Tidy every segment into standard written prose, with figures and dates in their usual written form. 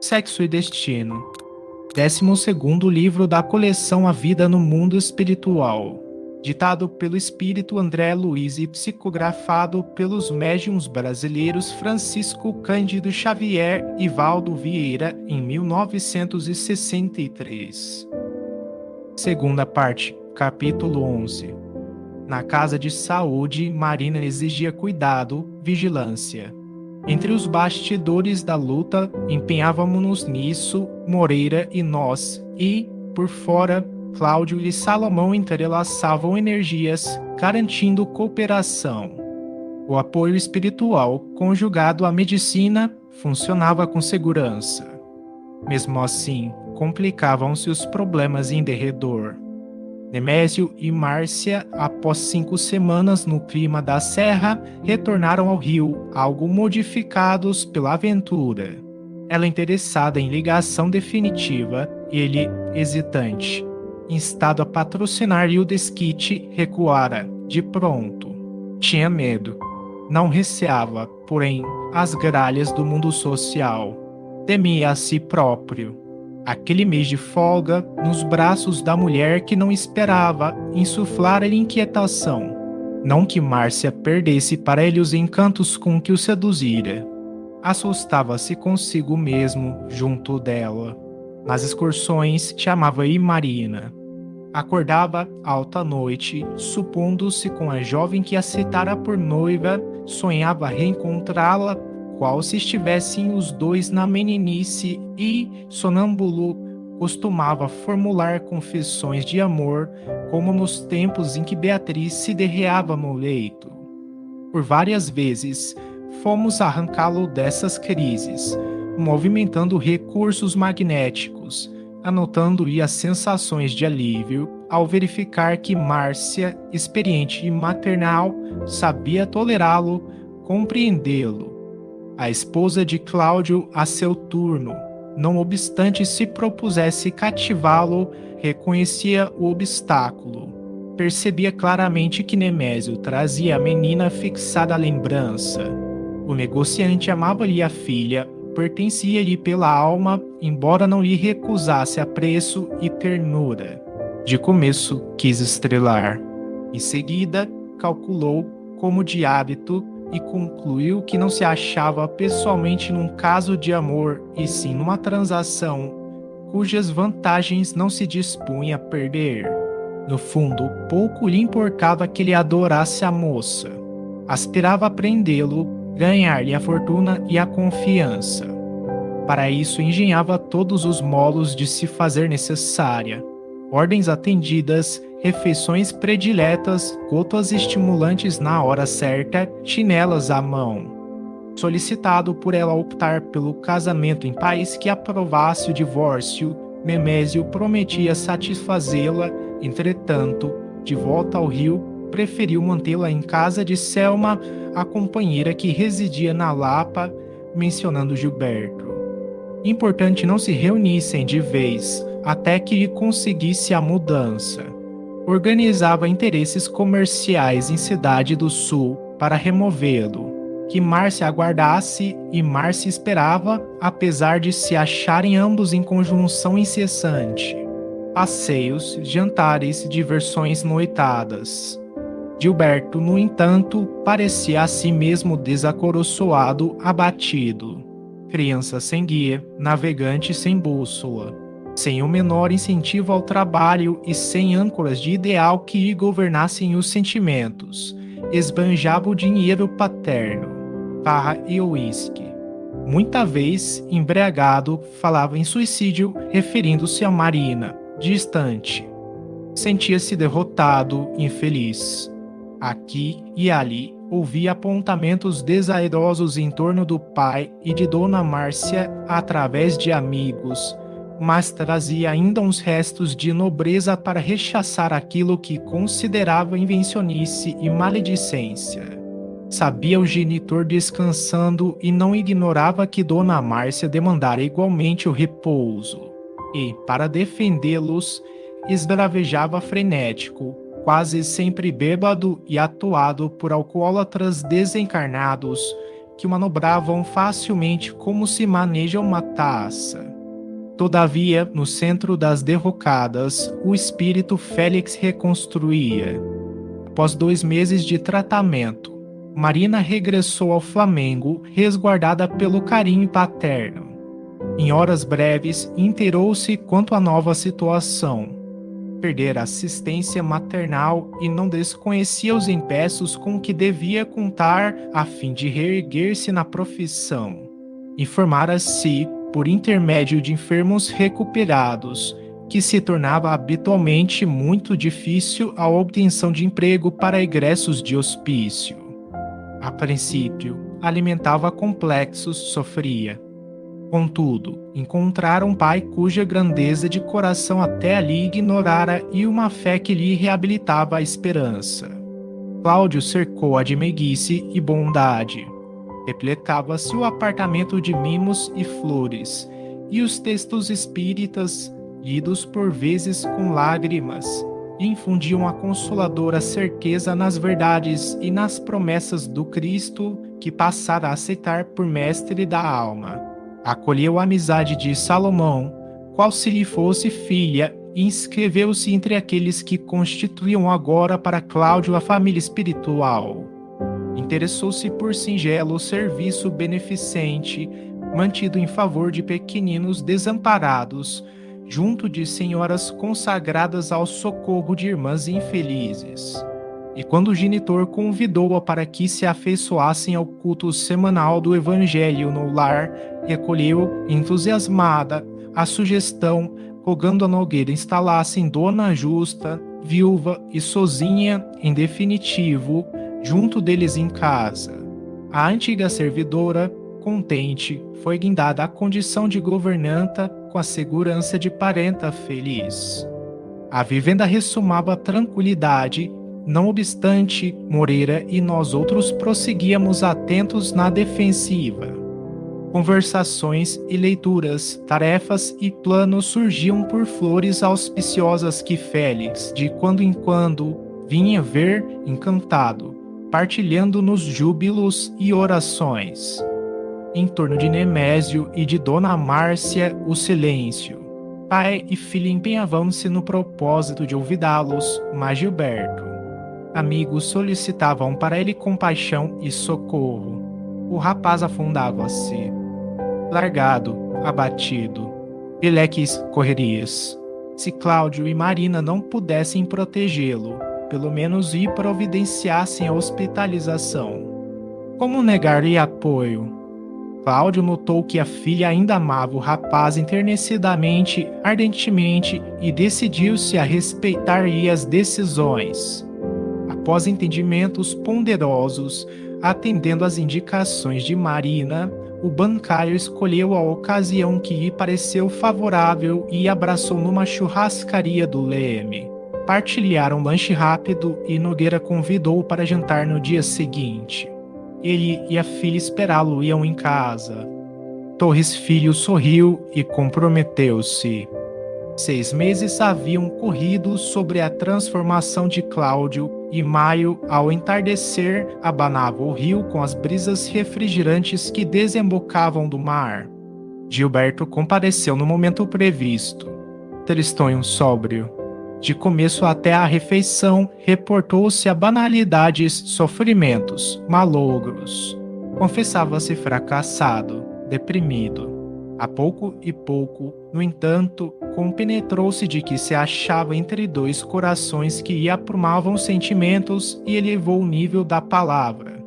Sexo e Destino. 12º livro da coleção A Vida no Mundo Espiritual. Ditado pelo espírito André Luiz e psicografado pelos médiuns brasileiros Francisco Cândido Xavier e Valdo Vieira em 1963. Segunda parte, capítulo 11. Na casa de saúde, Marina exigia cuidado, vigilância. Entre os bastidores da luta, empenhávamos-nos nisso, Moreira e nós, e, por fora, Cláudio e Salomão entrelaçavam energias, garantindo cooperação. O apoio espiritual, conjugado à medicina, funcionava com segurança. Mesmo assim, complicavam-se os problemas em derredor. Nemésio e Márcia, após 5 semanas no clima da serra, retornaram ao Rio, algo modificados pela aventura. Ela interessada em ligação definitiva, ele hesitante. Instado a patrocinar o desquite, recuara, de pronto. Tinha medo. Não receava, porém, as gralhas do mundo social. Temia a si próprio. Aquele mês de folga, nos braços da mulher que não esperava, insuflara-lhe inquietação. Não que Márcia perdesse para ele os encantos com que o seduzira. Assustava-se consigo mesmo, junto dela. Nas excursões, chamava-a Marina. Acordava alta noite, supondo-se com a jovem que aceitara por noiva, sonhava reencontrá-la, qual se estivessem os dois na meninice e, sonâmbulo, costumava formular confissões de amor, como nos tempos em que Beatriz se derreava no leito. Por várias vezes, fomos arrancá-lo dessas crises, movimentando recursos magnéticos, anotando-lhe as sensações de alívio, ao verificar que Márcia, experiente e maternal, sabia tolerá-lo, compreendê-lo. A esposa de Cláudio, a seu turno, não obstante se propusesse cativá-lo, reconhecia o obstáculo. Percebia claramente que Nemésio trazia a menina fixada à lembrança. O negociante amava-lhe a filha, pertencia-lhe pela alma, embora não lhe recusasse apreço e ternura. De começo, quis estrelar. Em seguida, calculou, como de hábito, e concluiu que não se achava pessoalmente num caso de amor, e sim numa transação, cujas vantagens não se dispunha a perder. No fundo, pouco lhe importava que ele adorasse a moça. Aspirava a prendê-lo, ganhar-lhe a fortuna e a confiança. Para isso, engenhava todos os modos de se fazer necessária. Ordens atendidas, refeições prediletas, gotas estimulantes na hora certa, chinelas à mão. Solicitado por ela optar pelo casamento em país que aprovasse o divórcio, Nemésio prometia satisfazê-la, entretanto, de volta ao Rio, preferiu mantê-la em casa de Selma, a companheira que residia na Lapa, mencionando Gilberto. Importante não se reunissem de vez, até que conseguisse a mudança. Organizava interesses comerciais em Cidade do Sul para removê-lo, que Márcia aguardasse e Márcia esperava, apesar de se acharem ambos em conjunção incessante. Passeios, jantares, diversões noitadas. Gilberto, no entanto, parecia a si mesmo desacoroçoado, abatido. Criança sem guia, navegante sem bússola. Sem o menor incentivo ao trabalho e sem âncoras de ideal que lhe governassem os sentimentos, esbanjava o dinheiro paterno, farra e uísque. Muita vez, embriagado, falava em suicídio, referindo-se a Marina, distante. Sentia-se derrotado, infeliz. Aqui e ali, ouvia apontamentos desairosos em torno do pai e de Dona Márcia através de amigos, mas trazia ainda uns restos de nobreza para rechaçar aquilo que considerava invencionice e maledicência. Sabia o genitor descansando e não ignorava que Dona Márcia demandara igualmente o repouso. E, para defendê-los, esbravejava frenético, quase sempre bêbado e atuado por alcoólatras desencarnados, que manobravam facilmente como se maneja uma taça. Todavia, no centro das derrocadas, o espírito Félix reconstruía. Após 2 meses de tratamento, Marina regressou ao Flamengo, resguardada pelo carinho paterno. Em horas breves, inteirou-se quanto à nova situação. Perdera a assistência maternal e não desconhecia os empeços com que devia contar a fim de reerguer-se na profissão. Informara-se, por intermédio de enfermos recuperados, que se tornava habitualmente muito difícil a obtenção de emprego para egressos de hospício. A princípio, alimentava complexos, sofria. Contudo, encontrara um pai cuja grandeza de coração até ali ignorara e uma fé que lhe reabilitava a esperança. Cláudio cercou-a de meiguice e bondade. Repletava-se o apartamento de mimos e flores, e os textos espíritas, lidos por vezes com lágrimas, infundiam a consoladora certeza nas verdades e nas promessas do Cristo que passara a aceitar por mestre da alma. Acolheu a amizade de Salomão, qual se lhe fosse filha, e inscreveu-se entre aqueles que constituíam agora para Cláudio a família espiritual. Interessou-se por singelo serviço beneficente, mantido em favor de pequeninos desamparados, junto de senhoras consagradas ao socorro de irmãs infelizes. E quando o genitor convidou-a para que se afeiçoassem ao culto semanal do Evangelho no lar, recolheu, entusiasmada, a sugestão, rogando a Nogueira instalassem Dona Justa, viúva e sozinha, em definitivo, junto deles em casa. A antiga servidora, contente, foi guindada à condição de governanta com a segurança de parenta feliz. A vivenda ressumava tranquilidade. Não obstante, Moreira e nós outros prosseguíamos atentos na defensiva. Conversações e leituras, tarefas e planos surgiam por flores auspiciosas que Félix, de quando em quando, vinha ver encantado, partilhando nos júbilos e orações. Em torno de Nemésio e de Dona Márcia, o silêncio. Pai e filha empenhavam-se no propósito de olvidá-los, mas Gilberto. Amigos solicitavam para ele compaixão e socorro. O rapaz afundava-se, largado, abatido. Eleques correrias. Se Cláudio e Marina não pudessem protegê-lo, pelo menos lhe providenciassem a hospitalização. Como negar-lhe apoio? Cláudio notou que a filha ainda amava o rapaz enternecidamente, ardentemente, e decidiu-se a respeitar-lhe as decisões. Após entendimentos ponderosos, atendendo às indicações de Marina, o bancário escolheu a ocasião que lhe pareceu favorável e abraçou numa churrascaria do Leme. Partilharam um lanche rápido e Nogueira convidou-o para jantar no dia seguinte. Ele e a filha esperá-lo-iam em casa. Torres Filho sorriu e comprometeu-se. 6 meses haviam corrido sobre a transformação de Cláudio e maio, ao entardecer, abanava o rio com as brisas refrigerantes que desembocavam do mar. Gilberto compareceu no momento previsto. Tristonho sóbrio. De começo até a refeição, reportou-se a banalidades, sofrimentos, malogros. Confessava-se fracassado, deprimido. A pouco e pouco, no entanto, compenetrou-se de que se achava entre 2 corações que lhe aprumavam sentimentos e elevou o nível da palavra.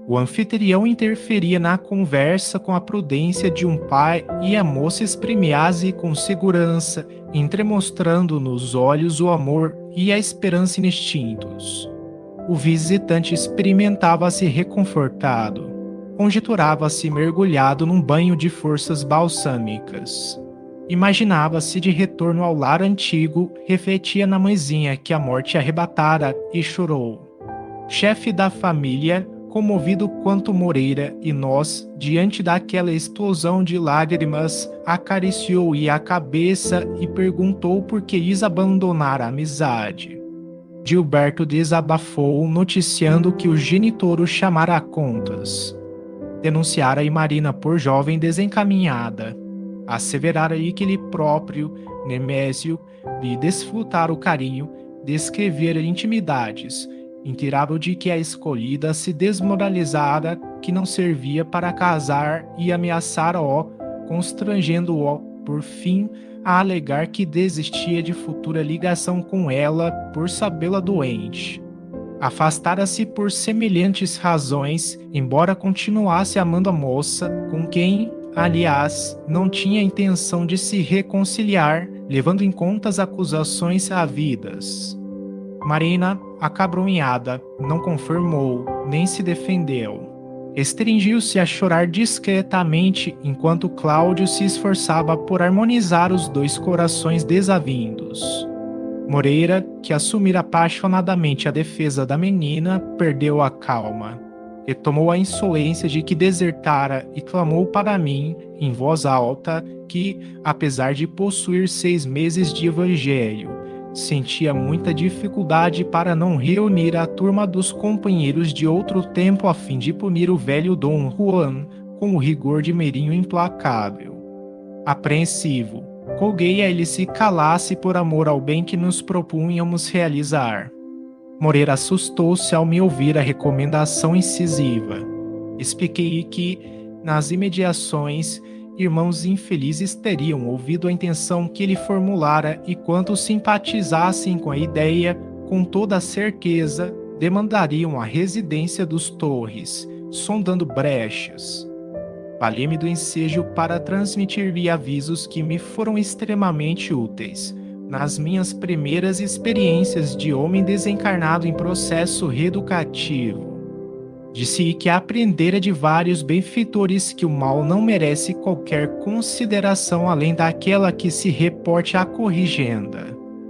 O anfitrião interferia na conversa com a prudência de um pai e a moça exprimia-se com segurança, entremostrando nos olhos o amor e a esperança inextintos. O visitante experimentava-se reconfortado. Conjeturava-se mergulhado num banho de forças balsâmicas. Imaginava-se de retorno ao lar antigo, refletia na mãezinha que a morte arrebatara e chorou. Chefe da família, comovido quanto Moreira e nós, diante daquela explosão de lágrimas, acariciou-lhe a cabeça e perguntou por que lhes abandonara a amizade. Gilberto desabafou, noticiando que o genitor o chamara a contas. denunciara Marina por jovem desencaminhada. Asseverara-lhe que ele próprio, Nemésio, lhe desfrutara o carinho, descrevera intimidades, inteirava de que a escolhida se desmoralizara, que não servia para casar e ameaçara-o, constrangendo-o, por fim, a alegar que desistia de futura ligação com ela por sabê-la doente. Afastara-se por semelhantes razões, embora continuasse amando a moça, com quem, aliás, não tinha intenção de se reconciliar, levando em conta as acusações havidas. Marina, acabrunhada, não confirmou, nem se defendeu. Restringiu-se a chorar discretamente enquanto Cláudio se esforçava por harmonizar os dois corações desavindos. Moreira, que assumira apaixonadamente a defesa da menina, perdeu a calma. Retomou a insolência de que desertara e clamou para mim, em voz alta, que, apesar de possuir 6 meses de evangelho, sentia muita dificuldade para não reunir a turma dos companheiros de outro tempo a fim de punir o velho Dom Juan com o rigor de Meirinho implacável. Apreensivo, roguei a ele se calasse por amor ao bem que nos propunhamos realizar. Moreira assustou-se ao me ouvir a recomendação incisiva. Expliquei que, nas imediações, irmãos infelizes teriam ouvido a intenção que ele formulara e quantos simpatizassem com a ideia, com toda a certeza, demandariam a residência dos Torres, sondando brechas. Valei-me do ensejo para transmitir-lhe avisos que me foram extremamente úteis, nas minhas primeiras experiências de homem desencarnado em processo reeducativo. Disse-lhe que aprendera de vários benfeitores que o mal não merece qualquer consideração além daquela que se reporte à corrigenda.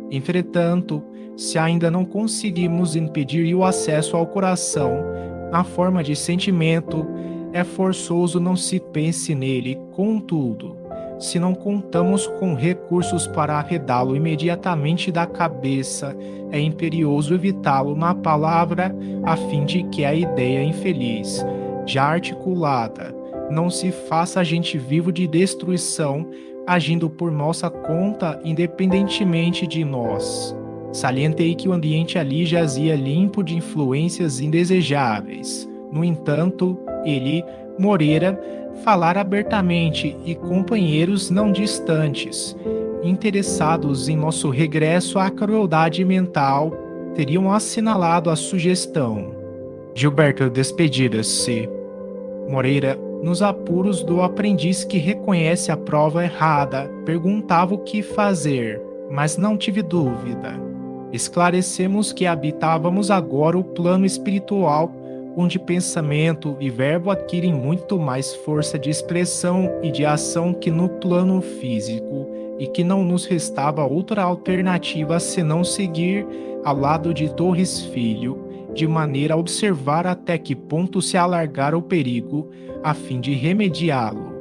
Entretanto, se ainda não conseguimos impedir o acesso ao coração, na forma de sentimento, é forçoso não se pense nele. Contudo, se não contamos com recursos para arredá-lo imediatamente da cabeça, é imperioso evitá-lo na palavra, a fim de que a ideia infeliz, já articulada, não se faça agente vivo de destruição, agindo por nossa conta independentemente de nós. Salientei que o ambiente ali jazia limpo de influências indesejáveis. No entanto, ele, Moreira, falara abertamente e companheiros não distantes, interessados em nosso regresso à crueldade mental, teriam assinalado a sugestão. Gilberto despedira-se. Moreira, nos apuros do aprendiz que reconhece a prova errada, perguntava o que fazer, mas não tive dúvida. Esclarecemos que habitávamos agora o plano espiritual, onde pensamento e verbo adquirem muito mais força de expressão e de ação que no plano físico, e que não nos restava outra alternativa senão seguir ao lado de Torres Filho, de maneira a observar até que ponto se alargara o perigo, a fim de remediá-lo.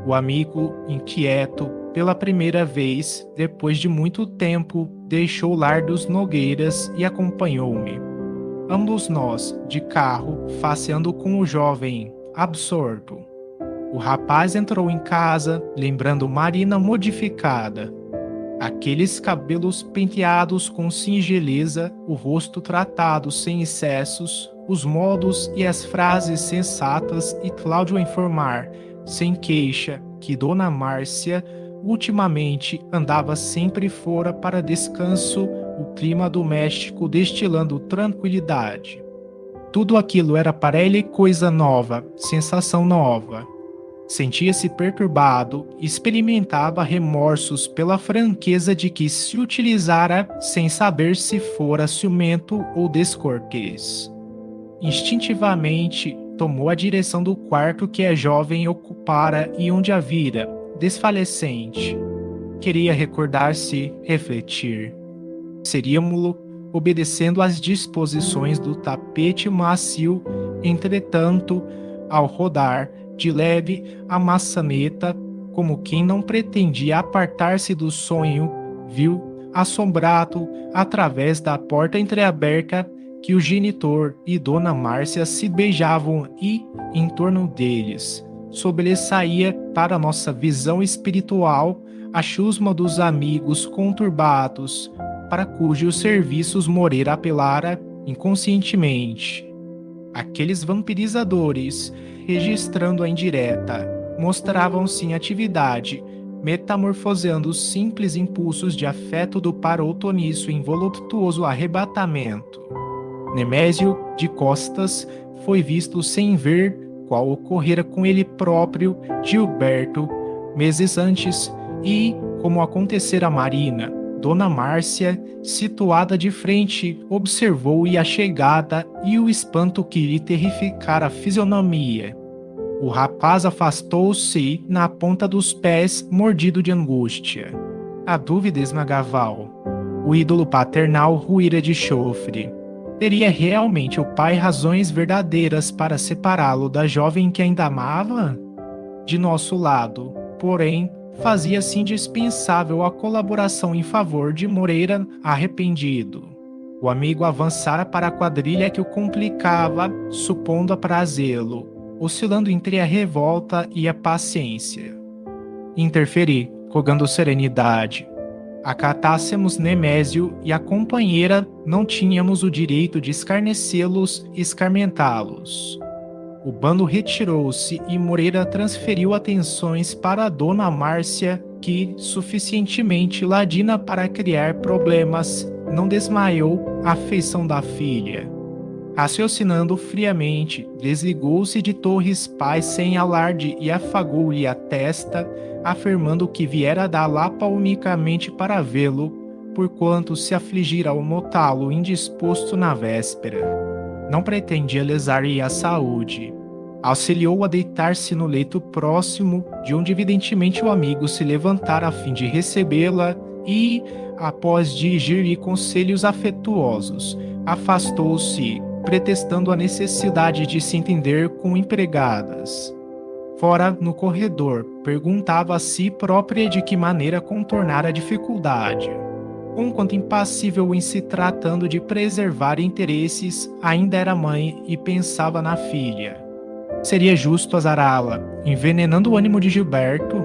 O amigo, inquieto, pela primeira vez, depois de muito tempo, deixou o lar dos Nogueiras e acompanhou-me. Ambos nós, de carro, faceando com o jovem, absorto. O rapaz entrou em casa, lembrando Marina modificada. Aqueles cabelos penteados com singeleza, o rosto tratado sem excessos, os modos e as frases sensatas, e Cláudio a informar, sem queixa, que Dona Márcia, ultimamente, andava sempre fora para descanso, o clima doméstico destilando tranquilidade. Tudo aquilo era para ele coisa nova, sensação nova. Sentia-se perturbado e experimentava remorsos pela franqueza de que se utilizara sem saber se fora ciumento ou descortês. Instintivamente, tomou a direção do quarto que a jovem ocupara e onde a vira, desfalecente. Queria recordar-se, refletir. Seríamos-lo obedecendo às disposições do tapete macio, entretanto, ao rodar, de leve a maçaneta, como quem não pretendia apartar-se do sonho, viu, assombrado, através da porta entreaberta, que o genitor e Dona Márcia se beijavam e, em torno deles, sobressaía para nossa visão espiritual a chusma dos amigos conturbados, para cujos serviços Moreira apelara inconscientemente. Aqueles vampirizadores, registrando a indireta, mostravam-se em atividade, metamorfoseando os simples impulsos de afeto do parotonício em voluptuoso arrebatamento. Nemésio, de costas, foi visto sem ver qual ocorrera com ele próprio, Gilberto, meses antes, e, como acontecera a Marina, Dona Márcia, situada de frente, observou-lhe a chegada e o espanto que lhe terrificara a fisionomia. O rapaz afastou-se na ponta dos pés, mordido de angústia. A dúvida esmagava-o. O ídolo paternal ruíra de chofre. Teria realmente o pai razões verdadeiras para separá-lo da jovem que ainda amava? De nosso lado, porém, fazia-se indispensável a colaboração em favor de Moreira arrependido. O amigo avançara para a quadrilha que o complicava, supondo aprazê-lo, oscilando entre a revolta e a paciência. Interferi, rogando serenidade. Acatássemos Nemésio e a companheira, não tínhamos o direito de escarnecê-los e escarmentá-los. O bando retirou-se e Moreira transferiu atenções para a Dona Márcia, que, suficientemente ladina para criar problemas, não desmaiou a afeição da filha. Raciocinando friamente, desligou-se de Torres Paz sem alarde e afagou-lhe a testa, afirmando que viera da Lapa unicamente para vê-lo, porquanto se afligira ao notá-lo indisposto na véspera. Não pretendia lesar-lhe a saúde. Auxiliou a deitar-se no leito próximo, de onde evidentemente o amigo se levantara a fim de recebê-la e, após dirigir-lhe conselhos afetuosos, afastou-se, pretextando a necessidade de se entender com empregadas. Fora, no corredor, perguntava a si própria de que maneira contornar a dificuldade. Conquanto impassível em se tratando de preservar interesses, ainda era mãe e pensava na filha. Seria justo azará-la, envenenando o ânimo de Gilberto?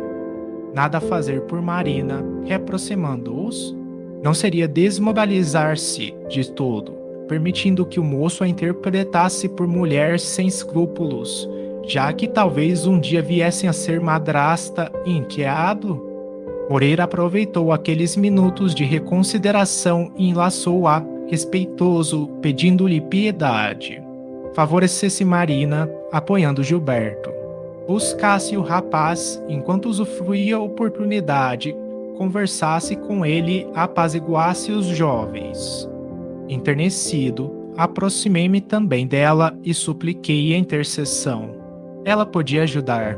Nada a fazer por Marina, reaproximando-os? Não seria desmoralizar-se de todo, permitindo que o moço a interpretasse por mulher sem escrúpulos, já que talvez um dia viessem a ser madrasta e enteado? Moreira aproveitou aqueles minutos de reconsideração e enlaçou-a, respeitoso, pedindo-lhe piedade. Favorecesse Marina, apoiando Gilberto. Buscasse o rapaz, enquanto usufruía a oportunidade, conversasse com ele, apaziguasse os jovens. Enternecido, aproximei-me também dela e supliquei a intercessão. Ela podia ajudar.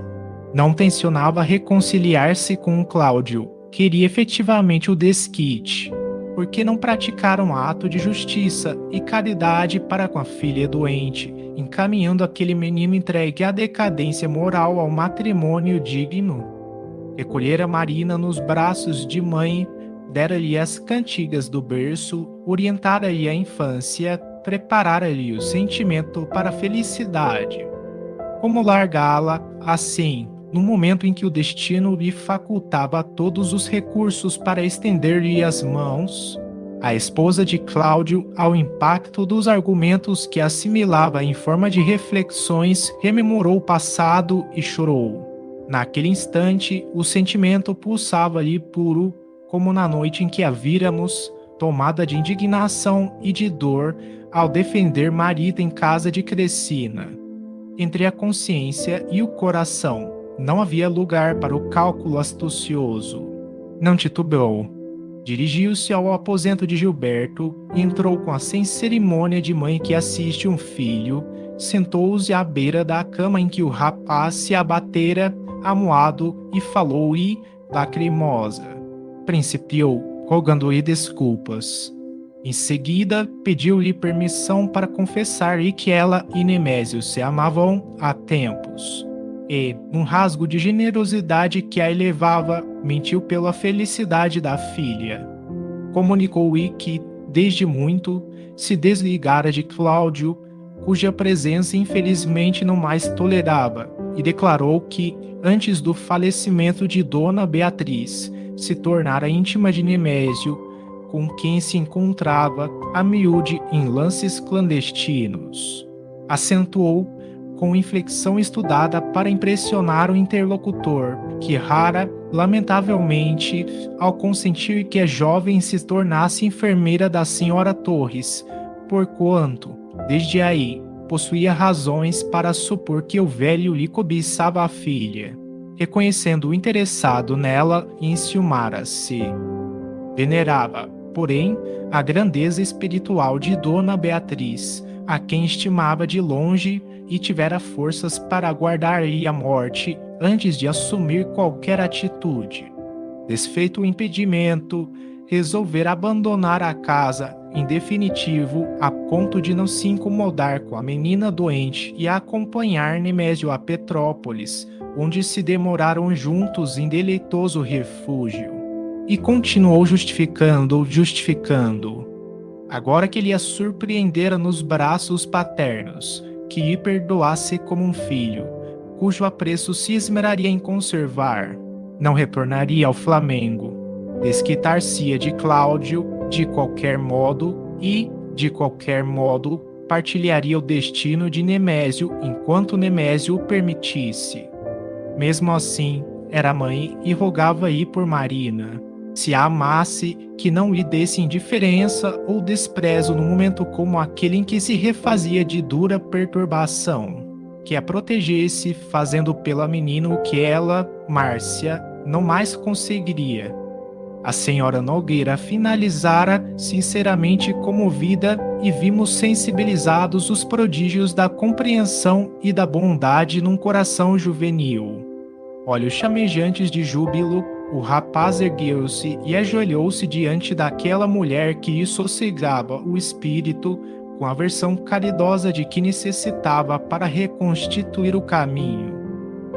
Não tencionava reconciliar-se com Cláudio, queria efetivamente o desquite, porque não praticaram um ato de justiça e caridade para com a filha doente, encaminhando aquele menino entregue à decadência moral ao matrimônio digno. Recolhera Marina nos braços de mãe, dera-lhe as cantigas do berço, orientara-lhe a infância, preparara-lhe o sentimento para a felicidade. Como largá-la, assim, no momento em que o destino lhe facultava todos os recursos para estender-lhe as mãos? A esposa de Cláudio, ao impacto dos argumentos que assimilava em forma de reflexões, rememorou o passado e chorou. Naquele instante, o sentimento pulsava-lhe puro, como na noite em que a víramos, tomada de indignação e de dor, ao defender marido em casa de Crescina. Entre a consciência e o coração, não havia lugar para o cálculo astucioso. Não titubeou. Dirigiu-se ao aposento de Gilberto e entrou com a sem cerimônia de mãe que assiste um filho, sentou-se à beira da cama em que o rapaz se abatera, amuado, e falou-lhe, lacrimosa. Principiou, rogando-lhe desculpas. Em seguida, pediu-lhe permissão para confessar-lhe que ela e Nemésio se amavam há tempos. E, num rasgo de generosidade que a elevava, mentiu pela felicidade da filha. Comunicou-lhe que, desde muito, se desligara de Cláudio, cuja presença infelizmente não mais tolerava, e declarou que, antes do falecimento de Dona Beatriz, se tornara íntima de Nemésio, com quem se encontrava a miúde em lances clandestinos. Acentuou com inflexão estudada para impressionar o interlocutor, que rara, lamentavelmente, ao consentir que a jovem se tornasse enfermeira da senhora Torres, porquanto, desde aí, possuía razões para supor que o velho lhe cobiçava a filha, reconhecendo o interessado nela e enciumara-se. Venerava, porém, a grandeza espiritual de Dona Beatriz, a quem estimava de longe e tivera forças para aguardar-lhe a morte antes de assumir qualquer atitude. Desfeito o impedimento, resolvera abandonar a casa, em definitivo, a ponto de não se incomodar com a menina doente e acompanhar Nemésio a Petrópolis, onde se demoraram juntos em deleitoso refúgio. E continuou justificando. Agora que ele a surpreendera nos braços paternos, que lhe perdoasse como um filho, cujo apreço se esmeraria em conservar, não retornaria ao Flamengo, desquitar-se-ia de Cláudio de qualquer modo e, de qualquer modo, partilharia o destino de Nemésio enquanto Nemésio o permitisse. Mesmo assim, era mãe e rogava-lhe por Marina, se a amasse, que não lhe desse indiferença ou desprezo no momento como aquele em que se refazia de dura perturbação, que a protegesse, fazendo pela menina o que ela, Márcia, não mais conseguiria. A senhora Nogueira finalizara sinceramente comovida e vimos sensibilizados os prodígios da compreensão e da bondade num coração juvenil. Olhos chamejantes de júbilo, o rapaz ergueu-se e ajoelhou-se diante daquela mulher que lhe sossegava o espírito com a versão caridosa de que necessitava para reconstituir o caminho.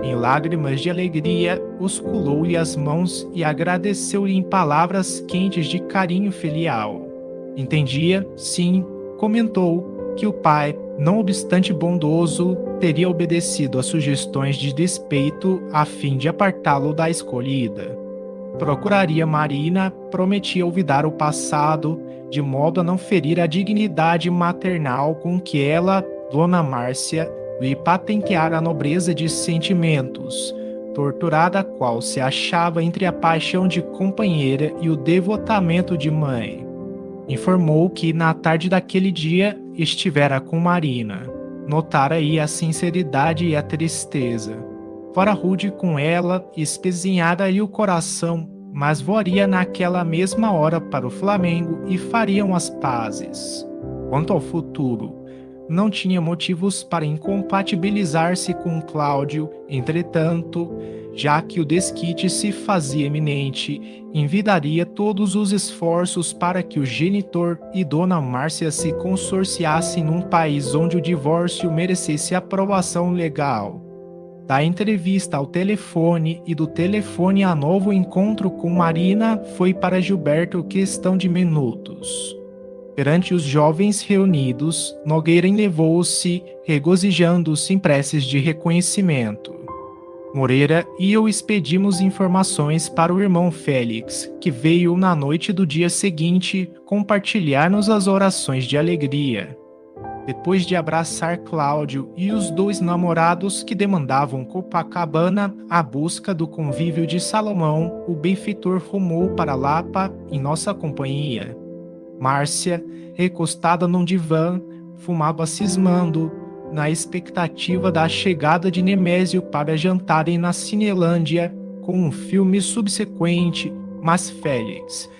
Em lágrimas de alegria, osculou-lhe as mãos e agradeceu-lhe em palavras quentes de carinho filial. Entendia, sim, comentou, que o pai, não obstante bondoso, teria obedecido às sugestões de despeito a fim de apartá-lo da escolhida. Procuraria Marina, prometia olvidar o passado, de modo a não ferir a dignidade maternal com que ela, Dona Márcia, lhe patenteara a nobreza de sentimentos, torturada a qual se achava entre a paixão de companheira e o devotamento de mãe. Informou que, na tarde daquele dia, estivera com Marina. Notara aí a sinceridade e a tristeza. Fora rude com ela, espezinhara-lhe o coração, mas voaria naquela mesma hora para o Flamengo e fariam as pazes. Quanto ao futuro, não tinha motivos para incompatibilizar-se com Cláudio, entretanto, já que o desquite se fazia iminente, envidaria todos os esforços para que o genitor e Dona Márcia se consorciassem num país onde o divórcio merecesse aprovação legal. Da entrevista ao telefone e do telefone a novo encontro com Marina foi para Gilberto questão de minutos. Perante os jovens reunidos, Nogueira elevou-se, regozijando-se em preces de reconhecimento. Moreira e eu expedimos informações para o irmão Félix, que veio na noite do dia seguinte compartilhar-nos as orações de alegria. Depois de abraçar Cláudio e os dois namorados que demandavam Copacabana à busca do convívio de Salomão, o benfeitor rumou para Lapa em nossa companhia. Márcia, recostada num divã, fumava cismando, na expectativa da chegada de Nemésio para jantarem na Cinelândia com um filme subsequente, mas Félix,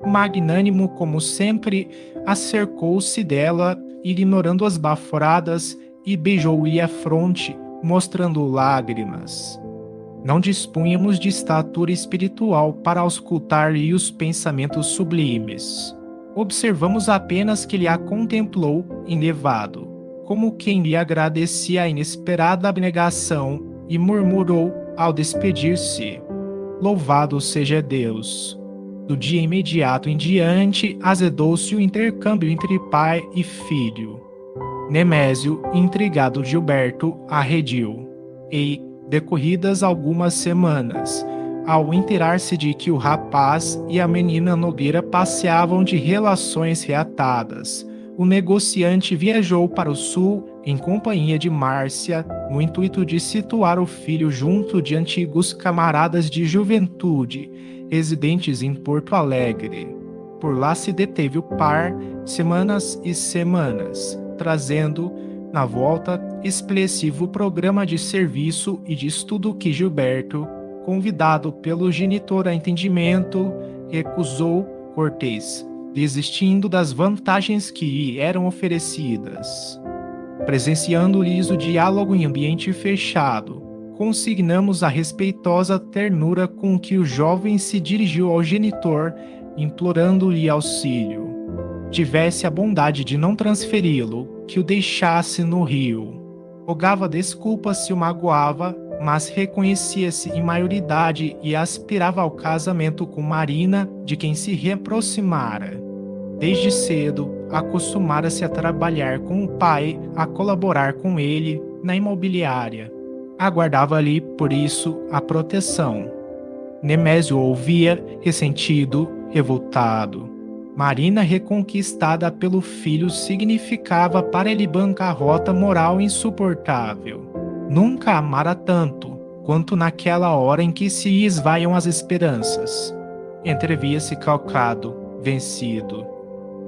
magnânimo como sempre, acercou-se dela, ignorando as baforadas, e beijou-lhe a fronte, mostrando lágrimas. Não dispunhamos de estatura espiritual para auscultar-lhe os pensamentos sublimes. Observamos apenas que ele a contemplou enlevado, como quem lhe agradecia a inesperada abnegação, e murmurou ao despedir-se: "Louvado seja Deus!" Do dia imediato em diante, azedou-se o intercâmbio entre pai e filho. Nemésio, intrigado Gilberto, arrediu. E, decorridas algumas semanas, ao inteirar-se de que o rapaz e a menina Nogueira passeavam de relações reatadas, o negociante viajou para o sul em companhia de Márcia, no intuito de situar o filho junto de antigos camaradas de juventude, residentes em Porto Alegre. Por lá se deteve o par semanas e semanas, trazendo, na volta, expressivo programa de serviço e de estudo que Gilberto, convidado pelo genitor a entendimento, recusou cortês, desistindo das vantagens que lhe eram oferecidas. Presenciando-lhes o diálogo em ambiente fechado, consignamos a respeitosa ternura com que o jovem se dirigiu ao genitor, implorando-lhe auxílio. Tivesse a bondade de não transferi-lo, que o deixasse no rio. Rogava desculpas se o magoava, mas reconhecia-se em maioridade e aspirava ao casamento com Marina, de quem se reaproximara. Desde cedo, acostumara-se a trabalhar com o pai, a colaborar com ele na imobiliária. Aguardava-lhe, por isso, a proteção. Nemésio ouvia, ressentido, revoltado. Marina, reconquistada pelo filho, significava para ele bancarrota moral insuportável. Nunca amara tanto, quanto naquela hora em que se esvaiam as esperanças. Entrevia-se calcado, vencido.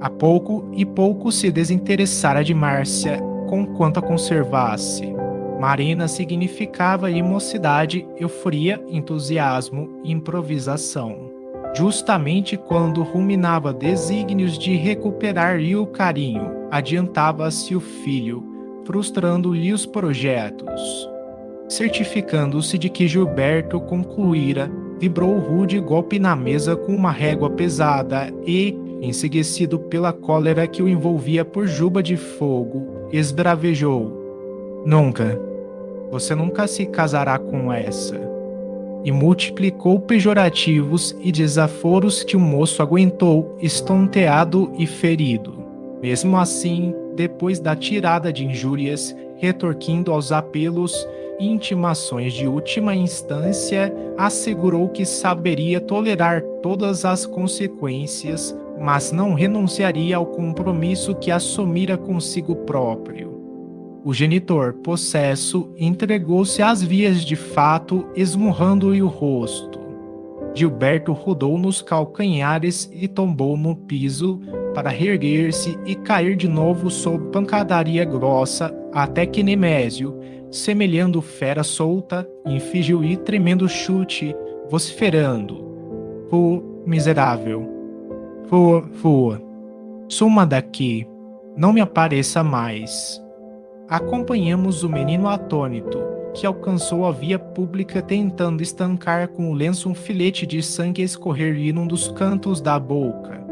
A pouco e pouco se desinteressara de Márcia, conquanto a conservasse. Marina significava-lhe mocidade, euforia, entusiasmo e improvisação. Justamente quando ruminava desígnios de recuperar-lhe o carinho, adiantava-se o filho, frustrando-lhe os projetos. Certificando-se de que Gilberto concluíra, vibrou o rude golpe na mesa com uma régua pesada e, enseguecido pela cólera que o envolvia por juba de fogo, esbravejou: "Nunca! Você nunca se casará com essa." E multiplicou pejorativos e desaforos que o moço aguentou, estonteado e ferido. Mesmo assim, depois da tirada de injúrias, retorquindo aos apelos e intimações de última instância, assegurou que saberia tolerar todas as consequências, mas não renunciaria ao compromisso que assumira consigo próprio. O genitor, possesso, entregou-se às vias de fato, esmurrando-lhe o rosto. Gilberto rodou nos calcanhares e tombou no piso, para reerguer-se e cair de novo sob pancadaria grossa, até que Nemésio, semelhando fera solta, infligiu-lhe tremendo chute, vociferando: "Fu, miserável! Fua! Suma daqui! Não me apareça mais!" Acompanhamos o menino atônito, que alcançou a via pública tentando estancar com o lenço um filete de sangue a escorrer-lhe num dos cantos da boca.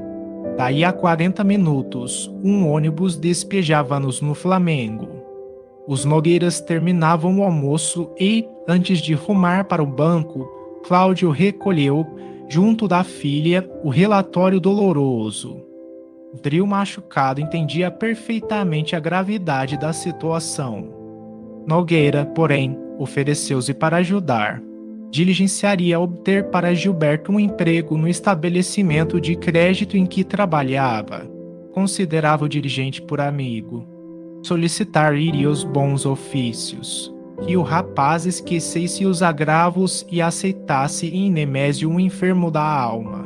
Daí a 40 minutos, um ônibus despejava-nos no Flamengo. Os Nogueiras terminavam o almoço e, antes de rumar para o banco, Cláudio recolheu, junto da filha, o relatório doloroso. O trio machucado entendia perfeitamente a gravidade da situação. Nogueira, porém, ofereceu-se para ajudar. Diligenciaria obter para Gilberto um emprego no estabelecimento de crédito em que trabalhava. Considerava o dirigente por amigo. Solicitar-lhe os bons ofícios. Que o rapaz esquecesse os agravos e aceitasse em Nemésio um enfermo da alma.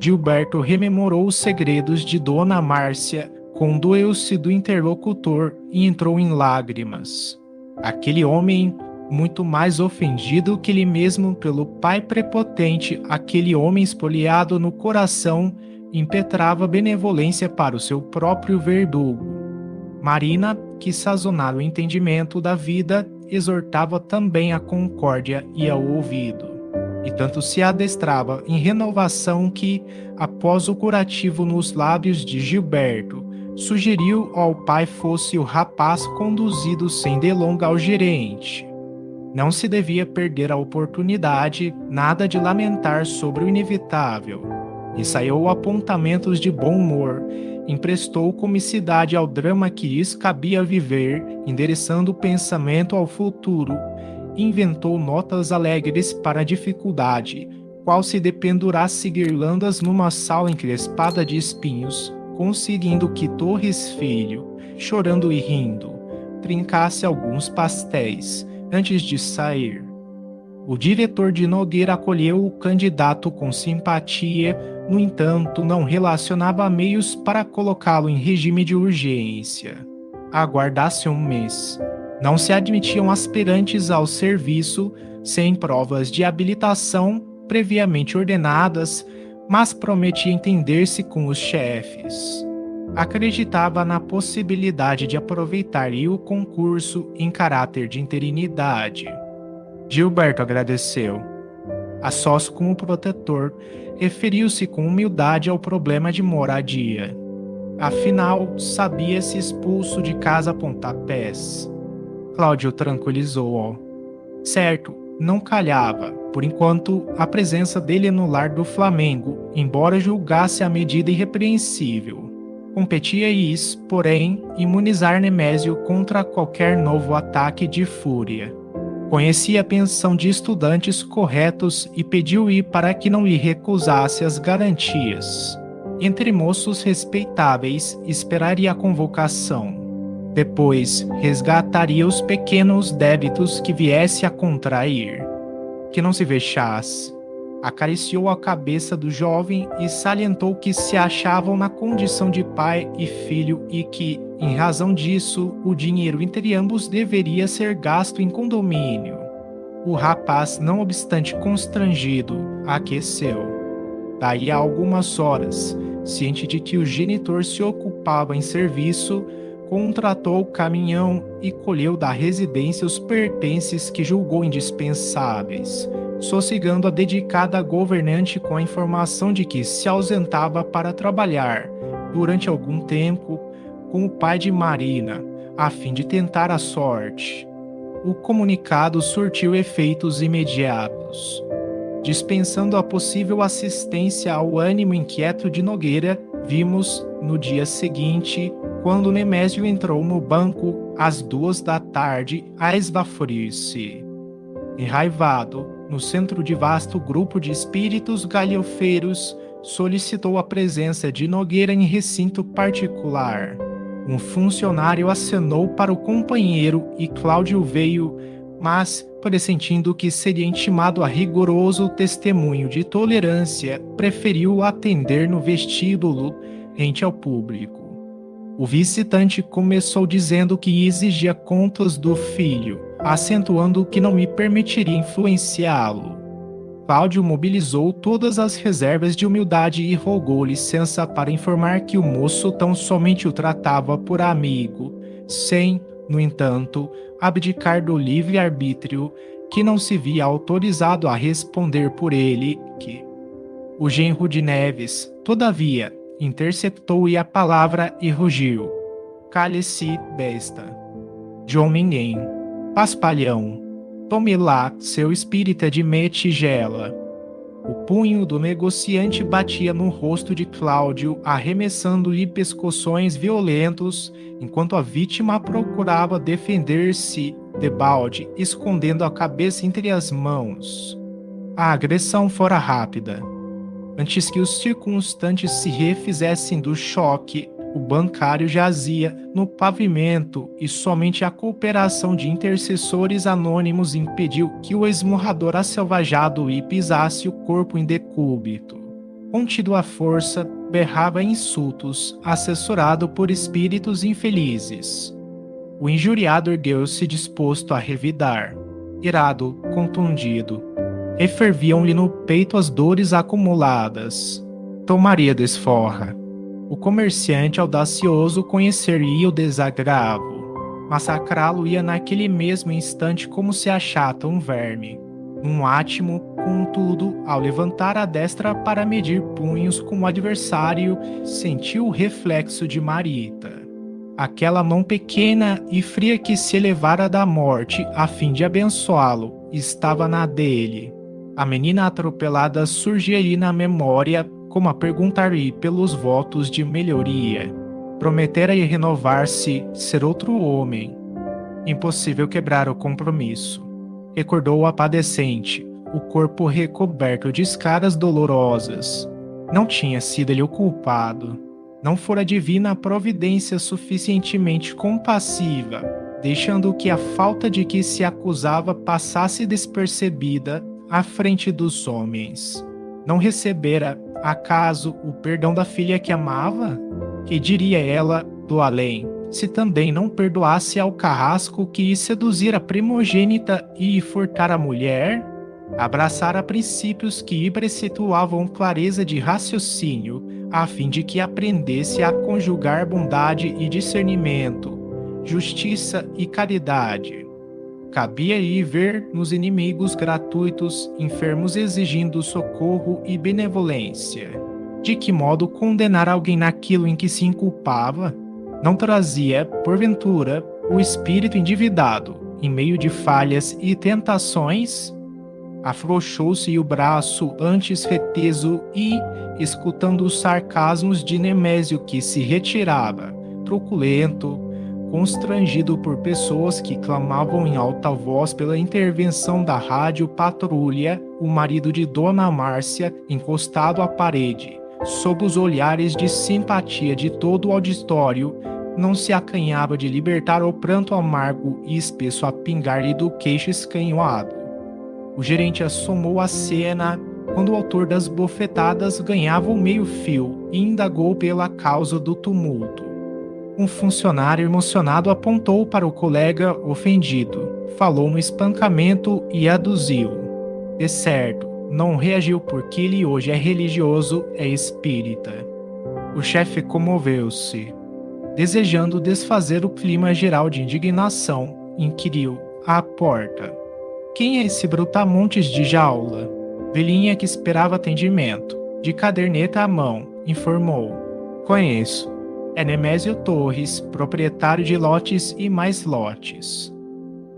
Gilberto rememorou os segredos de Dona Márcia, condoeu-se do interlocutor e entrou em lágrimas. Aquele homem, muito mais ofendido que ele mesmo pelo pai prepotente, aquele homem espoliado no coração, impetrava benevolência para o seu próprio verdugo. Marina, que sazonar o entendimento da vida, exortava também a concórdia e ao ouvido. E tanto se adestrava em renovação que, após o curativo nos lábios de Gilberto, sugeriu ao pai fosse o rapaz conduzido sem delonga ao gerente. Não se devia perder a oportunidade, nada de lamentar sobre o inevitável. ensaiou apontamentos de bom humor, emprestou comicidade ao drama que lhes cabia viver, endereçando o pensamento ao futuro, inventou notas alegres para a dificuldade, qual se dependurasse guirlandas numa sala encrespada de espinhos, conseguindo que Torres Filho, chorando e rindo, trincasse alguns pastéis antes de sair. O diretor de Nogueira acolheu o candidato com simpatia, no entanto, não relacionava meios para colocá-lo em regime de urgência. Aguardasse um mês. Não se admitiam aspirantes ao serviço sem provas de habilitação previamente ordenadas, mas prometia entender-se com os chefes. Acreditava na possibilidade de aproveitar o concurso em caráter de interinidade. Gilberto agradeceu. A sócio como protetor, referiu-se com humildade ao problema de moradia. Afinal, sabia-se expulso de casa a pontapés. Cláudio tranquilizou-o. Certo, não calhava, por enquanto, a presença dele no lar do Flamengo, embora julgasse a medida irrepreensível. Competia-lhes, porém, imunizar Nemésio contra qualquer novo ataque de fúria. Conhecia a pensão de estudantes corretos e pediu-lhe para que não lhe recusasse as garantias. Entre moços respeitáveis, esperaria a convocação. Depois, resgataria os pequenos débitos que viesse a contrair. Que não se vexasse. Acariciou a cabeça do jovem e salientou que se achavam na condição de pai e filho e que, em razão disso, o dinheiro entre ambos deveria ser gasto em condomínio. O rapaz, não obstante constrangido, aqueceu. Daí a algumas horas, ciente de que o genitor se ocupava em serviço, contratou o caminhão e colheu da residência os pertences que julgou indispensáveis, sossegando a dedicada governante com a informação de que se ausentava para trabalhar, durante algum tempo, com o pai de Marina, a fim de tentar a sorte. O comunicado surtiu efeitos imediatos. Dispensando a possível assistência ao ânimo inquieto de Nogueira, vimos, no dia seguinte, quando Nemésio entrou no banco às 2 da tarde a esbaforir-se. Enraivado, no centro de vasto grupo de espíritos galhofeiros, solicitou a presença de Nogueira em recinto particular. Um funcionário acenou para o companheiro e Cláudio veio, mas, pressentindo que seria intimado a rigoroso testemunho de tolerância, preferiu atender no vestíbulo, rente ao público. O visitante começou dizendo que exigia contas do filho, acentuando que não me permitiria influenciá-lo. Cláudio mobilizou todas as reservas de humildade e rogou licença para informar que o moço tão somente o tratava por amigo, sem, no entanto, abdicar do livre-arbítrio, que não se via autorizado a responder por ele, que... O genro de Neves, todavia, interceptou-lhe a palavra e rugiu. Cale-se, besta. João ninguém. Paspalhão. Tome lá seu espírita de metigela. O punho do negociante batia no rosto de Cláudio, arremessando-lhe pescoções violentos, enquanto a vítima procurava defender-se debalde, escondendo a cabeça entre as mãos. A agressão fora rápida. Antes que os circunstantes se refizessem do choque, o bancário jazia no pavimento e somente a cooperação de intercessores anônimos impediu que o esmurrador aselvajado lhe pisasse o corpo em decúbito. Contido à força, berrava insultos, assessorado por espíritos infelizes. O injuriado ergueu-se disposto a revidar. Irado, contundido. Referviam-lhe no peito as dores acumuladas. Tomaria desforra. O comerciante audacioso conheceria o desagravo. Massacrá-lo-ia naquele mesmo instante como se achata um verme. Um átimo, contudo, ao levantar a destra para medir punhos com o adversário, sentiu o reflexo de Marita. Aquela mão pequena e fria que se elevara da morte a fim de abençoá-lo, estava na dele. A menina atropelada surgia-lhe na memória, como a perguntar-lhe pelos votos de melhoria. Prometera renovar-se, ser outro homem. Impossível quebrar o compromisso. Recordou a padecente, o corpo recoberto de escaras dolorosas. Não tinha sido ele o culpado. Não fora divina a providência suficientemente compassiva, deixando que a falta de que se acusava passasse despercebida à frente dos homens. Não recebera, acaso, o perdão da filha que amava? Que diria ela do além, se também não perdoasse ao carrasco que lhe seduzira a primogênita e furtara a mulher? Abraçara princípios que lhe preceituavam clareza de raciocínio, a fim de que aprendesse a conjugar bondade e discernimento, justiça e caridade. Cabia-lhe ver nos inimigos gratuitos, enfermos exigindo socorro e benevolência. De que modo condenar alguém naquilo em que se inculpava? Não trazia, porventura, o espírito endividado, em meio de falhas e tentações? Afrouxou-se o braço antes reteso e, escutando os sarcasmos de Nemésio que se retirava, truculento, constrangido por pessoas que clamavam em alta voz pela intervenção da rádio patrulha, o marido de Dona Márcia, encostado à parede, sob os olhares de simpatia de todo o auditório, não se acanhava de libertar o pranto amargo e espesso a pingar-lhe do queixo escanhoado. O gerente assomou a cena quando o autor das bofetadas ganhava o meio-fio e indagou pela causa do tumulto. Um funcionário emocionado apontou para o colega ofendido, falou no espancamento e aduziu. De certo, não reagiu porque ele hoje é religioso, é espírita. O chefe comoveu-se. Desejando desfazer o clima geral de indignação, inquiriu à porta. Quem é esse brutamontes de jaula? Velhinha que esperava atendimento, de caderneta à mão, informou. Conheço. É Nemésio Torres, proprietário de lotes e mais lotes.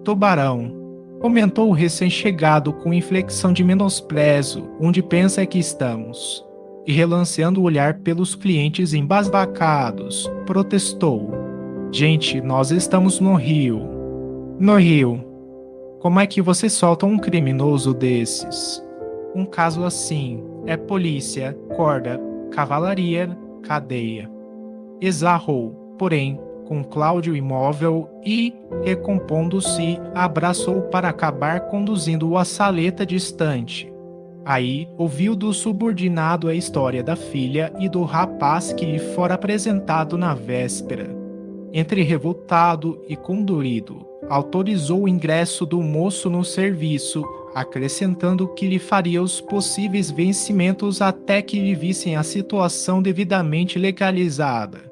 Tubarão, comentou o recém-chegado com inflexão de menosprezo, onde pensa que estamos. E relanceando o olhar pelos clientes embasbacados, protestou. Gente, nós estamos no Rio. No Rio. Como é que você solta um criminoso desses? Um caso assim é polícia, corda, cavalaria, cadeia. Exarrou, porém, com Cláudio imóvel e, recompondo-se, abraçou para acabar conduzindo-o à saleta distante. Aí, ouviu do subordinado a história da filha e do rapaz que lhe fora apresentado na véspera. Entre revoltado e condurido, autorizou o ingresso do moço no serviço, acrescentando que lhe faria os possíveis vencimentos até que lhe vissem a situação devidamente legalizada.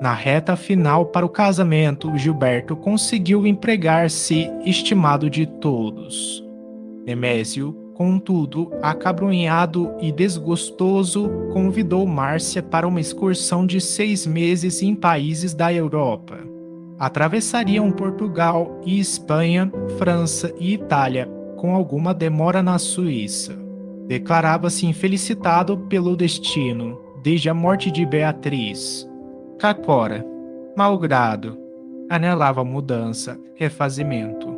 Na reta final para o casamento, Gilberto conseguiu empregar-se estimado de todos. Nemésio, contudo, acabrunhado e desgostoso, convidou Márcia para uma excursão de 6 meses em países da Europa. Atravessariam Portugal e Espanha, França e Itália, com alguma demora na Suíça. Declarava-se infelicitado pelo destino, desde a morte de Beatriz. Capora, malgrado, anelava mudança, refazimento.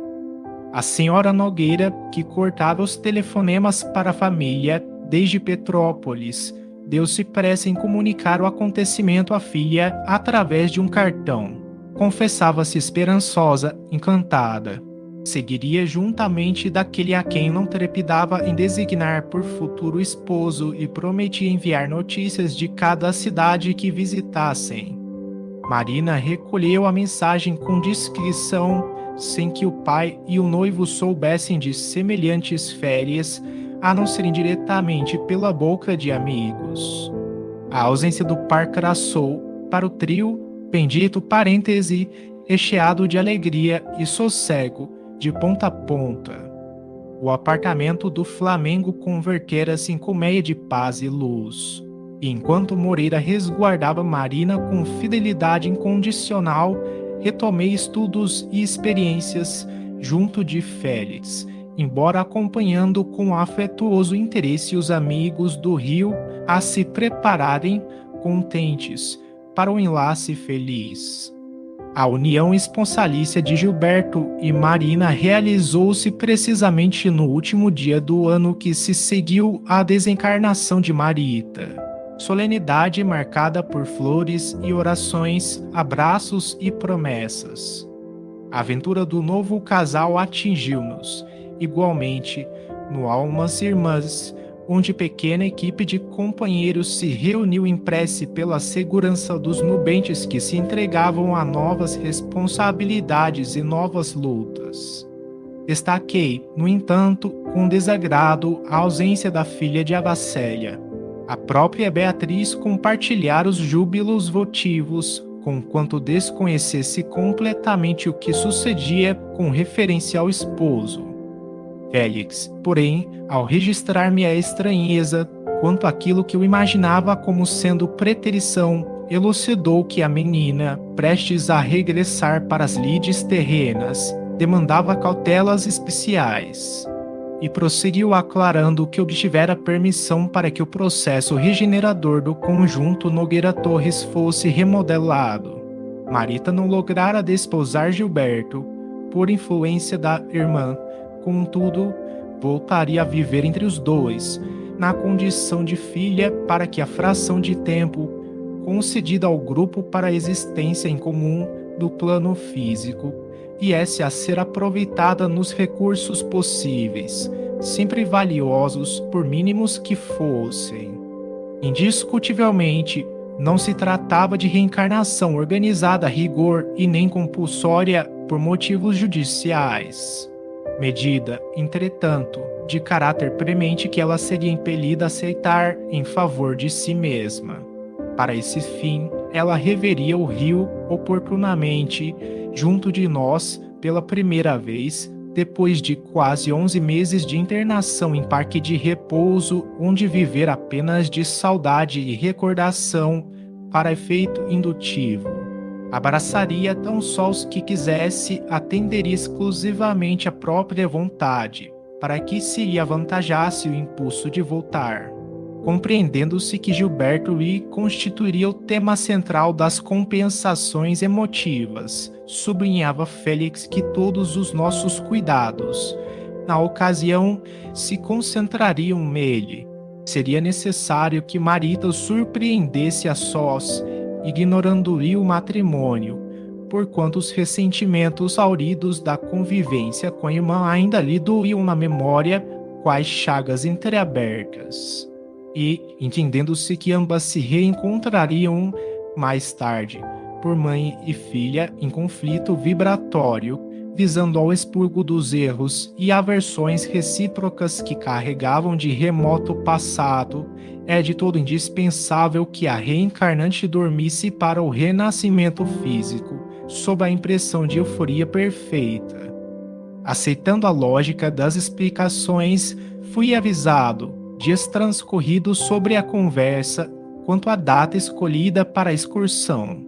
A senhora Nogueira, que cortava os telefonemas para a família desde Petrópolis, deu-se pressa em comunicar o acontecimento à filha através de um cartão. Confessava-se esperançosa, encantada. Seguiria juntamente daquele a quem não trepidava em designar por futuro esposo e prometia enviar notícias de cada cidade que visitassem. Marina recolheu a mensagem com discrição, sem que o pai e o noivo soubessem de semelhantes férias, a não ser indiretamente pela boca de amigos. A ausência do par crassou, para o trio, bendito parêntese, recheado de alegria e sossego, de ponta a ponta. O apartamento do Flamengo convertera-se em colmeia de paz e luz. E enquanto Moreira resguardava Marina com fidelidade incondicional, retomei estudos e experiências junto de Félix, embora acompanhando com afetuoso interesse os amigos do Rio a se prepararem contentes para o enlace feliz. A união esponsalícia de Gilberto e Marina realizou-se precisamente no último dia do ano que se seguiu à desencarnação de Marita. Solenidade marcada por flores e orações, abraços e promessas. A aventura do novo casal atingiu-nos, igualmente, no Almas Irmãs, onde pequena equipe de companheiros se reuniu em prece pela segurança dos nubentes que se entregavam a novas responsabilidades e novas lutas. Destaquei, no entanto, com desagrado a ausência da filha de Abacélia. A própria Beatriz compartilhara os júbilos votivos, conquanto desconhecesse completamente o que sucedia com referência ao esposo. Félix, porém, ao registrar-me a estranheza quanto àquilo que eu imaginava como sendo preterição, elucidou que a menina, prestes a regressar para as lides terrenas, demandava cautelas especiais. E prosseguiu aclarando que obtivera permissão para que o processo regenerador do conjunto Nogueira Torres fosse remodelado. Marita não lograra desposar Gilberto, por influência da irmã. Contudo, voltaria a viver entre os dois, na condição de filha, para que a fração de tempo concedida ao grupo para a existência em comum do plano físico viesse a ser aproveitada nos recursos possíveis, sempre valiosos por mínimos que fossem. Indiscutivelmente, não se tratava de reencarnação organizada a rigor e nem compulsória por motivos judiciais. Medida, entretanto, de caráter premente que ela seria impelida a aceitar em favor de si mesma. Para esse fim, ela reveria o rio oportunamente junto de nós pela primeira vez, depois de quase 11 meses de internação em parque de repouso, onde viver apenas de saudade e recordação para efeito indutivo. Abraçaria tão só os que quisesse, atenderia exclusivamente à própria vontade, para que se lhe avantajasse o impulso de voltar. Compreendendo-se que Gilberto lhe constituiria o tema central das compensações emotivas, sublinhava Félix que todos os nossos cuidados, na ocasião, se concentrariam nele. Seria necessário que Marita o surpreendesse a sós, ignorando-lhe o matrimônio, porquanto os ressentimentos hauridos da convivência com a irmã ainda lhe doíam na memória quais chagas entreabertas. E, entendendo-se que ambas se reencontrariam mais tarde, por mãe e filha em conflito vibratório, visando ao expurgo dos erros e aversões recíprocas que carregavam de remoto passado, é de todo indispensável que a reencarnante dormisse para o renascimento físico, sob a impressão de euforia perfeita. Aceitando a lógica das explicações, fui avisado, dias transcorridos sobre a conversa, quanto à data escolhida para a excursão.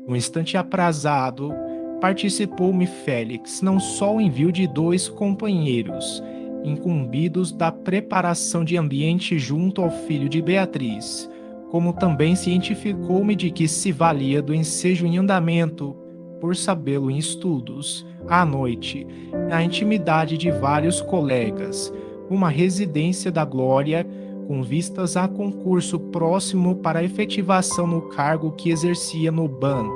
No instante aprazado, participou-me Félix não só o envio de 2 companheiros, incumbidos da preparação de ambiente junto ao filho de Beatriz, como também cientificou-me de que se valia do ensejo em andamento, por sabê-lo em estudos, à noite, na intimidade de vários colegas, uma residência da glória, com vistas a concurso próximo para a efetivação no cargo que exercia no banco.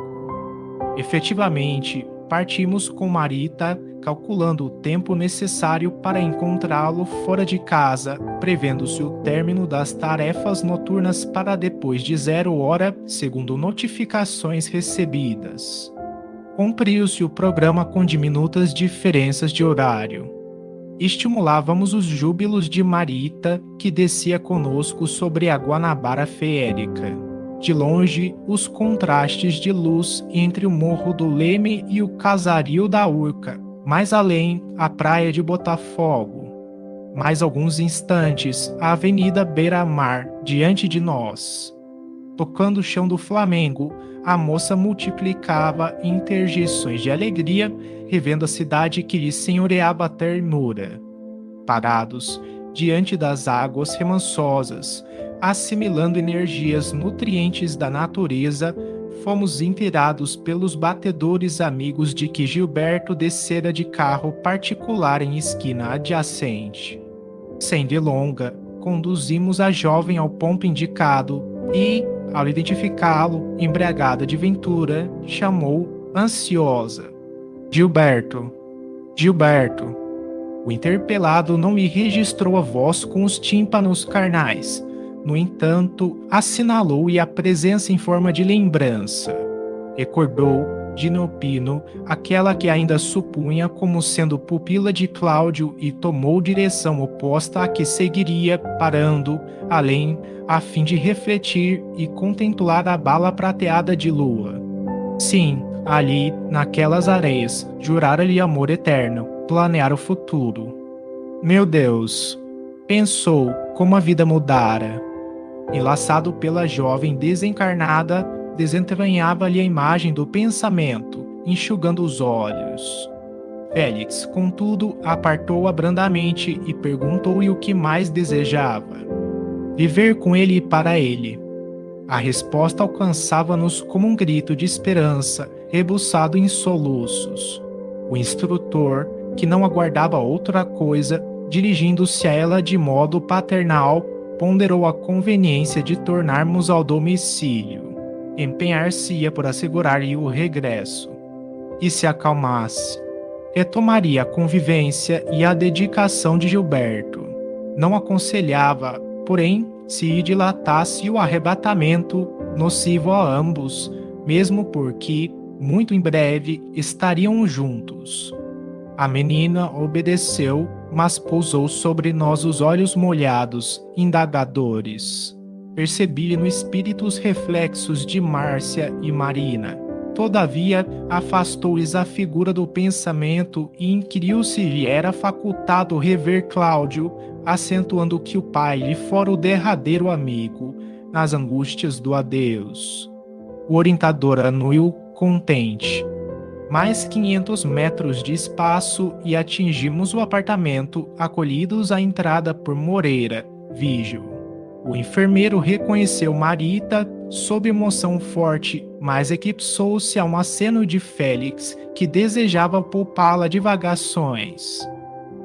Efetivamente, partimos com Marita, calculando o tempo necessário para encontrá-lo fora de casa, prevendo-se o término das tarefas noturnas para depois de 0 hora, segundo notificações recebidas. Cumpriu-se o programa com diminutas diferenças de horário. Estimulávamos os júbilos de Marita, que descia conosco sobre a Guanabara feérica. De longe, os contrastes de luz entre o Morro do Leme e o Casario da Urca. Mais além, a praia de Botafogo. Mais alguns instantes, a Avenida Beira-Mar, diante de nós. Tocando o chão do Flamengo, a moça multiplicava interjeições de alegria, revendo a cidade que lhe senhoreava a ternura. Parados diante das águas remansosas, assimilando energias nutrientes da natureza, fomos inteirados pelos batedores amigos de que Gilberto descera de carro particular em esquina adjacente. Sem delonga, conduzimos a jovem ao ponto indicado e, ao identificá-lo, embriagada de ventura, chamou, ansiosa: Gilberto, Gilberto. O interpelado não me registrou a voz com os tímpanos carnais. No entanto, assinalou-lhe a presença em forma de lembrança. Recordou, de inopino, aquela que ainda supunha como sendo pupila de Cláudio e tomou direção oposta à que seguiria, parando, além, a fim de refletir e contemplar a bala prateada de lua. Sim, ali, naquelas areias, jurara-lhe amor eterno, planear o futuro. Meu Deus! Pensou como a vida mudara. Enlaçado pela jovem desencarnada, desentranhava-lhe a imagem do pensamento, enxugando os olhos. Félix, contudo, apartou-a brandamente e perguntou-lhe o que mais desejava. Viver com ele e para ele. A resposta alcançava-nos como um grito de esperança, rebuçado em soluços. O instrutor, que não aguardava outra coisa, dirigindo-se a ela de modo paternal, ponderou a conveniência de tornarmos ao domicílio. Empenhar-se-ia por assegurar-lhe o regresso. E se acalmasse, retomaria a convivência e a dedicação de Gilberto. Não aconselhava, porém, se dilatasse o arrebatamento, nocivo a ambos, mesmo porque, muito em breve, estariam juntos. A menina obedeceu, mas pousou sobre nós os olhos molhados, indagadores. Percebi no espírito os reflexos de Márcia e Marina. Todavia, afastou-lhes a figura do pensamento e inquiriu se lhe era facultado rever Cláudio, acentuando que o pai lhe fora o derradeiro amigo, nas angústias do adeus. O orientador anuiu contente. Mais 500 metros de espaço e atingimos o apartamento, acolhidos à entrada por Moreira, vígil. O enfermeiro reconheceu Marita sob emoção forte, mas equipçou-se a um aceno de Félix, que desejava poupá-la de vagações.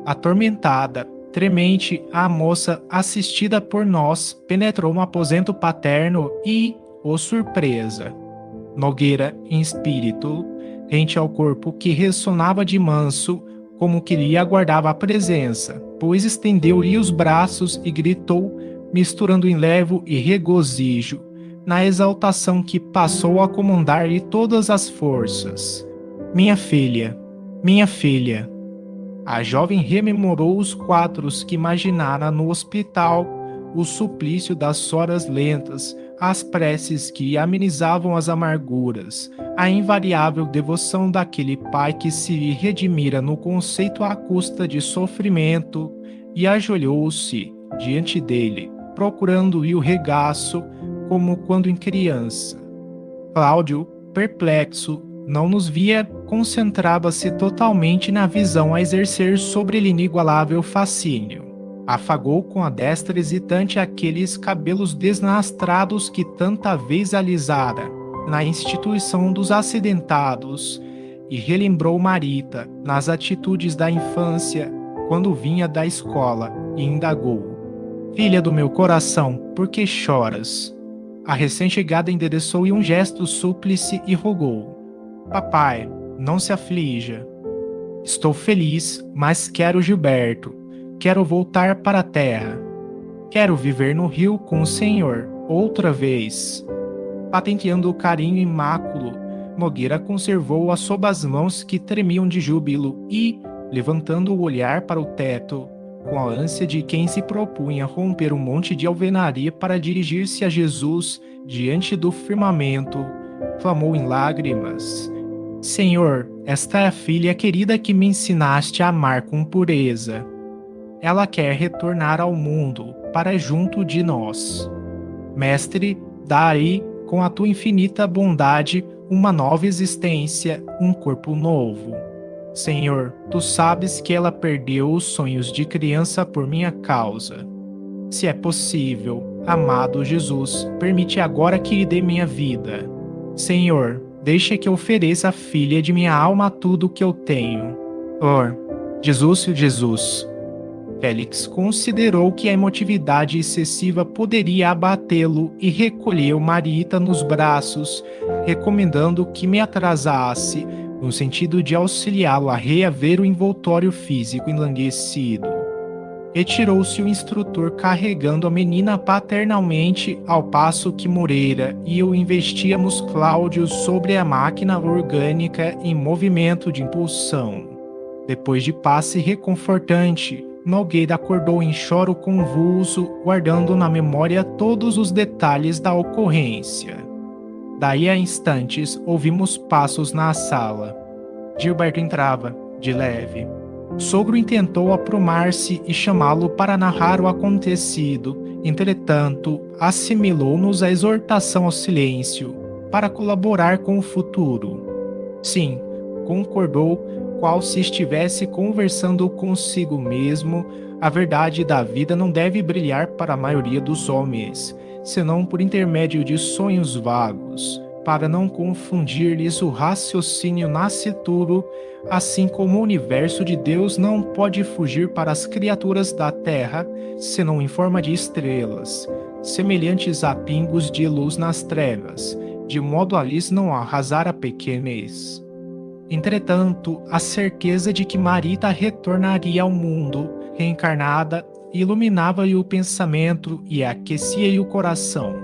Atormentada, tremente, a moça, assistida por nós, penetrou no aposento paterno e, oh surpresa! Nogueira, em espírito, rente ao corpo que ressonava de manso, como que lhe aguardava a presença, pois estendeu-lhe os braços e gritou, misturando enlevo e regozijo, na exaltação que passou a comandar-lhe todas as forças. Minha filha, minha filha. A jovem rememorou os quadros que imaginara no hospital, o suplício das horas lentas, as preces que amenizavam as amarguras, a invariável devoção daquele pai que se redimira no conceito à custa de sofrimento, e ajoelhou-se diante dele, procurando-lhe o regaço, como quando em criança. Cláudio, perplexo, não nos via, concentrava-se totalmente na visão a exercer sobre ele inigualável fascínio. Afagou com a destra hesitante aqueles cabelos desnastrados que tanta vez alisara na instituição dos acidentados, e relembrou Marita nas atitudes da infância, quando vinha da escola, e indagou: Filha do meu coração, por que choras? A recém-chegada endereçou-lhe um gesto súplice e rogou: Papai, não se aflija. Estou feliz, mas quero Gilberto. Quero voltar para a terra. Quero viver no rio com o Senhor, outra vez. Patenteando o carinho imáculo, Nogueira conservou-a sob as mãos que tremiam de júbilo e, levantando o olhar para o teto, com a ânsia de quem se propunha romper um monte de alvenaria para dirigir-se a Jesus diante do firmamento, clamou em lágrimas: Senhor, esta é a filha querida que me ensinaste a amar com pureza. Ela quer retornar ao mundo, para junto de nós. Mestre, dá-lhe, com a tua infinita bondade, uma nova existência, um corpo novo. Senhor, tu sabes que ela perdeu os sonhos de criança por minha causa. Se é possível, amado Jesus, permite agora que lhe dê minha vida. Senhor, deixa que eu ofereça a filha de minha alma tudo o que eu tenho. Jesus. Félix considerou que a emotividade excessiva poderia abatê-lo e recolheu Marita nos braços, recomendando que me atrasasse, no sentido de auxiliá-lo a reaver o envoltório físico enlanguecido. Retirou-se o instrutor carregando a menina paternalmente, ao passo que Moreira e eu investíamos Cláudio sobre a máquina orgânica em movimento de impulsão. Depois de passe reconfortante, Nogueira acordou em choro convulso, guardando na memória todos os detalhes da ocorrência. Daí a instantes, ouvimos passos na sala. Gilberto entrava, de leve. O sogro intentou aprumar-se e chamá-lo para narrar o acontecido. Entretanto, assimilou-nos a exortação ao silêncio, para colaborar com o futuro. Sim, concordou, qual se estivesse conversando consigo mesmo. A verdade da vida não deve brilhar para a maioria dos homens, senão por intermédio de sonhos vagos, para não confundir-lhes o raciocínio nascituro, assim como o universo de Deus não pode fugir para as criaturas da terra, senão em forma de estrelas, semelhantes a pingos de luz nas trevas, de modo a lhes não arrasar a pequenez. Entretanto, a certeza de que Marita retornaria ao mundo, reencarnada, iluminava-lhe o pensamento e aquecia-lhe o coração.